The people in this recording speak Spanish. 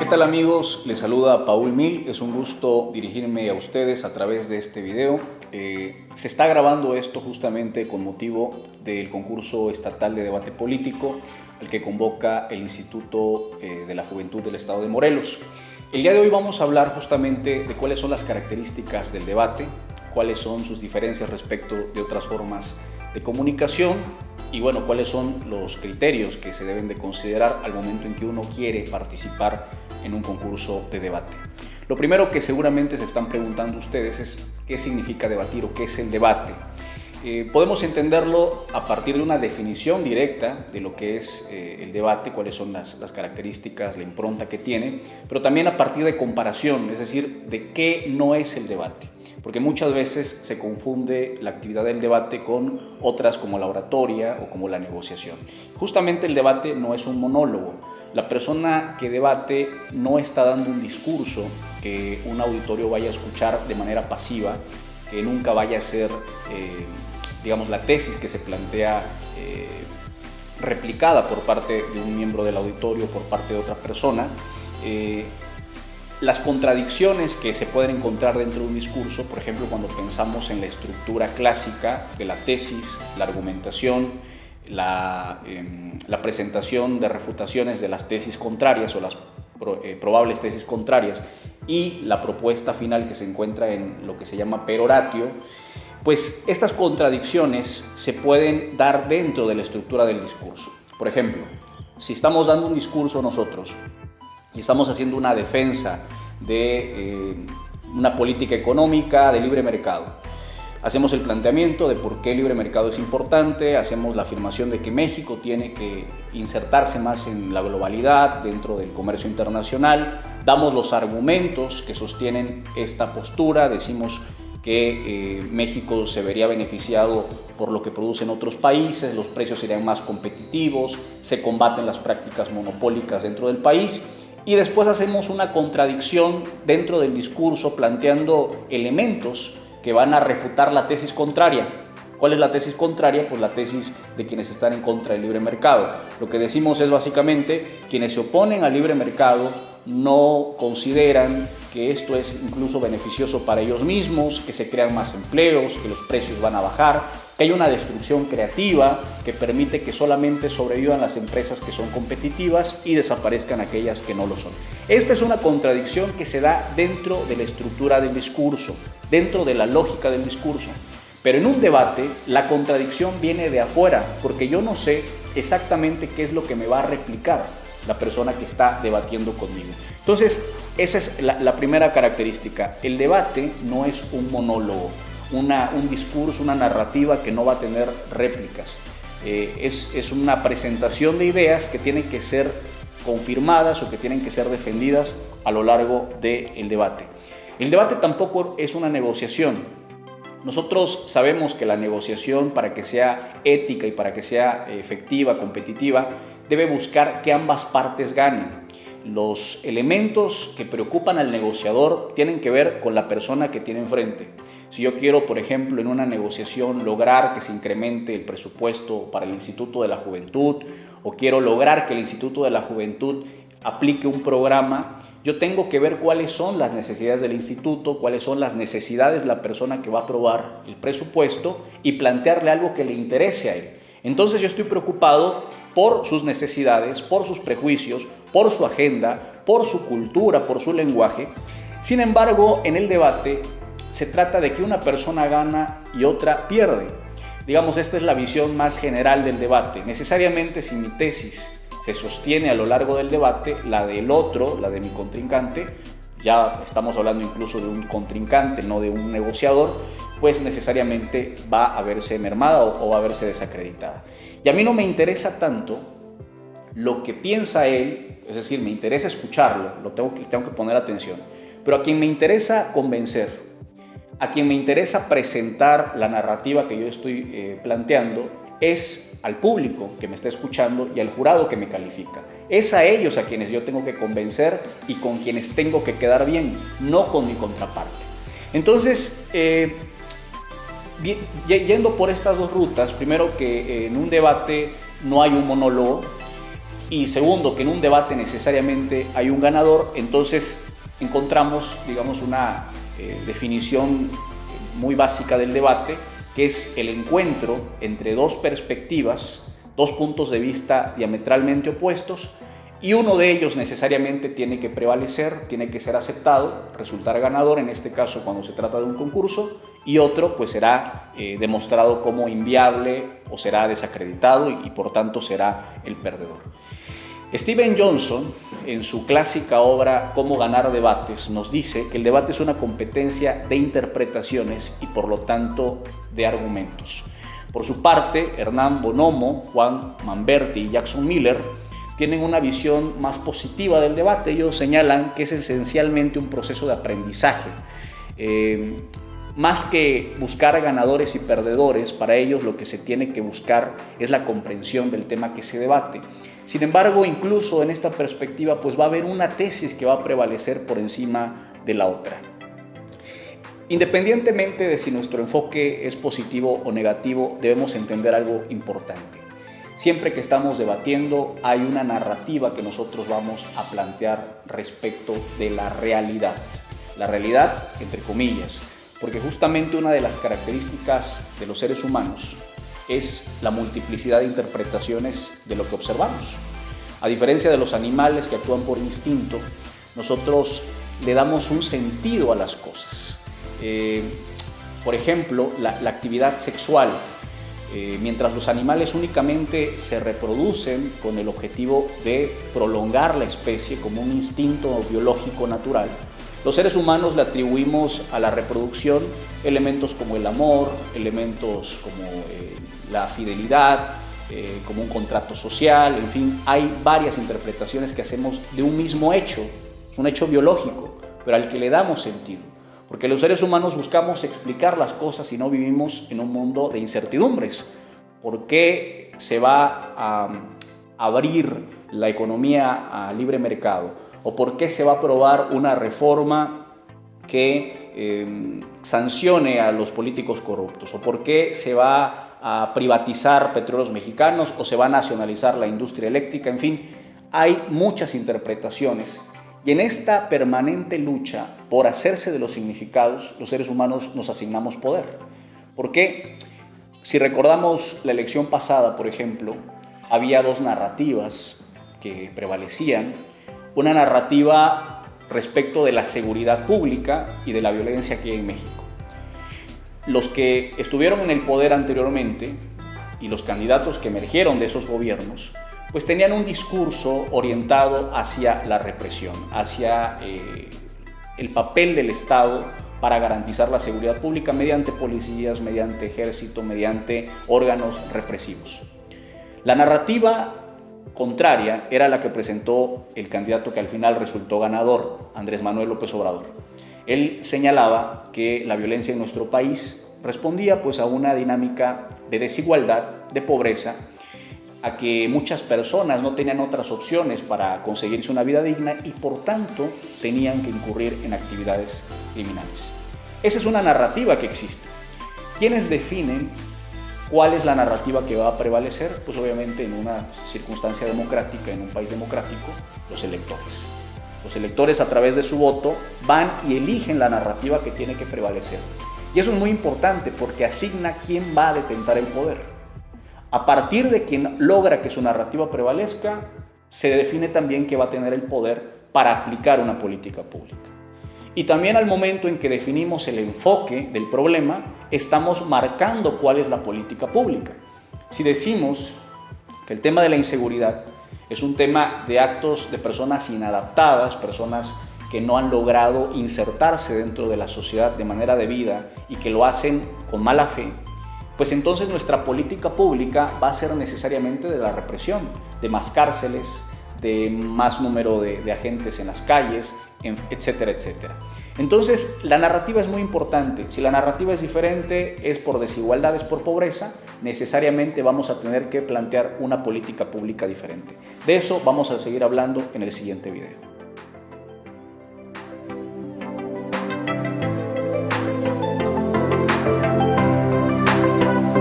¿Qué tal amigos? Les saluda Paul Mil, es un gusto dirigirme a ustedes a través de este video. Se está grabando esto justamente con motivo del concurso estatal de debate político al que convoca el Instituto de la Juventud del Estado de Morelos. El día de hoy vamos a hablar justamente de cuáles son las características del debate, cuáles son sus diferencias respecto de otras formas de comunicación y bueno, cuáles son los criterios que se deben de considerar al momento en que uno quiere participar en un concurso de debate. Lo primero que seguramente se están preguntando ustedes es qué significa debatir o qué es el debate. Podemos entenderlo a partir de una definición directa de lo que es el debate, cuáles son las características, la impronta que tiene, pero también a partir de comparación, es decir, de qué no es el debate. Porque muchas veces se confunde la actividad del debate con otras como la oratoria o como la negociación. Justamente el debate no es un monólogo. La persona que debate no está dando un discurso que un auditorio vaya a escuchar de manera pasiva, que nunca vaya a ser, digamos, la tesis que se plantea replicada por parte de un miembro del auditorio, por parte de otra persona. Las contradicciones que se pueden encontrar dentro de un discurso, por ejemplo, cuando pensamos en la estructura clásica de la tesis, la argumentación, la presentación de refutaciones de las tesis contrarias o las probables tesis contrarias y la propuesta final que se encuentra en lo que se llama peroratio, pues estas contradicciones se pueden dar dentro de la estructura del discurso. Por ejemplo, si estamos dando un discurso nosotros y estamos haciendo una defensa de una política económica de libre mercado, hacemos el planteamiento de por qué el libre mercado es importante, hacemos la afirmación de que México tiene que insertarse más en la globalidad dentro del comercio internacional, damos los argumentos que sostienen esta postura, decimos que México se vería beneficiado por lo que producen otros países, los precios serían más competitivos, se combaten las prácticas monopólicas dentro del país y después hacemos una contradicción dentro del discurso planteando elementos que van a refutar la tesis contraria. ¿Cuál es la tesis contraria? Pues la tesis de quienes están en contra del libre mercado. Lo que decimos es básicamente quienes se oponen al libre mercado no consideran que esto es incluso beneficioso para ellos mismos, que se crean más empleos, que los precios van a bajar, que hay una destrucción creativa que permite que solamente sobrevivan las empresas que son competitivas y desaparezcan aquellas que no lo son. Esta es una contradicción que se da dentro de la estructura del discurso, dentro de la lógica del discurso. Pero en un debate la contradicción viene de afuera, porque yo no sé exactamente qué es lo que me va a replicar la persona que está debatiendo conmigo. Entonces, esa es la primera característica. El debate no es un monólogo, un discurso, una narrativa que no va a tener réplicas. Es una presentación de ideas que tienen que ser confirmadas o que tienen que ser defendidas a lo largo del debate. El debate tampoco es una negociación. Nosotros sabemos que la negociación, para que sea ética y para que sea efectiva, competitiva, debe buscar que ambas partes ganen. Los elementos que preocupan al negociador tienen que ver con la persona que tiene enfrente. Si yo quiero, por ejemplo, en una negociación lograr que se incremente el presupuesto para el Instituto de la Juventud o quiero lograr que el Instituto de la Juventud aplique un programa, yo tengo que ver cuáles son las necesidades del instituto, cuáles son las necesidades de la persona que va a aprobar el presupuesto y plantearle algo que le interese a él. Entonces yo estoy preocupado por sus necesidades, por sus prejuicios, por su agenda, por su cultura, por su lenguaje. Sin embargo, en el debate se trata de que una persona gana y otra pierde. Digamos, esta es la visión más general del debate. Necesariamente, si mi tesis se sostiene a lo largo del debate, la del otro, la de mi contrincante, ya estamos hablando incluso de un contrincante, no de un negociador, pues necesariamente va a verse mermada o va a verse desacreditada. Y a mí no me interesa tanto lo que piensa él, es decir, me interesa escucharlo, tengo que poner atención, pero a quien me interesa convencer, a quien me interesa presentar la narrativa que yo estoy planteando, es al público que me está escuchando y al jurado que me califica. Es a ellos a quienes yo tengo que convencer y con quienes tengo que quedar bien, no con mi contraparte. Entonces, yendo por estas dos rutas, primero que en un debate no hay un monólogo, y segundo, que en un debate necesariamente hay un ganador, entonces encontramos, digamos, una definición muy básica del debate, que es el encuentro entre dos perspectivas, dos puntos de vista diametralmente opuestos, y uno de ellos necesariamente tiene que prevalecer, tiene que ser aceptado, resultar ganador, en este caso cuando se trata de un concurso, y otro pues será demostrado como inviable o será desacreditado y por tanto será el perdedor. Steven Johnson, en su clásica obra Cómo ganar debates, nos dice que el debate es una competencia de interpretaciones y por lo tanto de argumentos. Por su parte, Hernán Bonomo, Juan Manberti y Jackson Miller tienen una visión más positiva del debate. Ellos señalan que es esencialmente un proceso de aprendizaje. Más que buscar ganadores y perdedores, para ellos lo que se tiene que buscar es la comprensión del tema que se debate. Sin embargo, incluso en esta perspectiva, pues va a haber una tesis que va a prevalecer por encima de la otra. Independientemente de si nuestro enfoque es positivo o negativo, debemos entender algo importante. Siempre que estamos debatiendo, hay una narrativa que nosotros vamos a plantear respecto de la realidad. La realidad, entre comillas, porque justamente una de las características de los seres humanos es la multiplicidad de interpretaciones de lo que observamos. A diferencia de los animales que actúan por instinto, nosotros le damos un sentido a las cosas. Por ejemplo, la actividad sexual. Mientras los animales únicamente se reproducen con el objetivo de prolongar la especie como un instinto biológico natural, los seres humanos le atribuimos a la reproducción elementos como el amor, elementos como la fidelidad, como un contrato social, en fin, hay varias interpretaciones que hacemos de un mismo hecho, es un hecho biológico, pero al que le damos sentido. Porque los seres humanos buscamos explicar las cosas y no vivimos en un mundo de incertidumbres. ¿Por qué se va a abrir la economía a libre mercado? ¿O por qué se va a aprobar una reforma que sancione a los políticos corruptos? ¿O por qué se va a privatizar petróleos mexicanos o se va a nacionalizar la industria eléctrica? En fin, hay muchas interpretaciones. Y en esta permanente lucha por hacerse de los significados, los seres humanos nos asignamos poder. ¿Por qué? Si recordamos la elección pasada, por ejemplo, había dos narrativas que prevalecían. Una narrativa respecto de la seguridad pública y de la violencia que hay en México. Los que estuvieron en el poder anteriormente y los candidatos que emergieron de esos gobiernos, pues tenían un discurso orientado hacia la represión, hacia el papel del Estado para garantizar la seguridad pública mediante policías, mediante ejército, mediante órganos represivos. La narrativa contraria era la que presentó el candidato que al final resultó ganador, Andrés Manuel López Obrador. Él señalaba que la violencia en nuestro país respondía pues a una dinámica de desigualdad, de pobreza, a que muchas personas no tenían otras opciones para conseguirse una vida digna y por tanto tenían que incurrir en actividades criminales. Esa es una narrativa que existe. ¿Quiénes definen cuál es la narrativa que va a prevalecer? Pues obviamente en una circunstancia democrática, en un país democrático, los electores. Los electores a través de su voto van y eligen la narrativa que tiene que prevalecer. Y eso es muy importante porque asigna quién va a detentar el poder. A partir de quien logra que su narrativa prevalezca, se define también que va a tener el poder para aplicar una política pública. Y también al momento en que definimos el enfoque del problema, estamos marcando cuál es la política pública. Si decimos que el tema de la inseguridad es un tema de actos de personas inadaptadas, personas que no han logrado insertarse dentro de la sociedad de manera debida y que lo hacen con mala fe, pues entonces nuestra política pública va a ser necesariamente de la represión, de más cárceles, de más número de agentes en las calles, etcétera, etcétera. Entonces, la narrativa es muy importante. Si la narrativa es diferente, es por desigualdad, es por pobreza, necesariamente vamos a tener que plantear una política pública diferente. De eso vamos a seguir hablando en el siguiente video.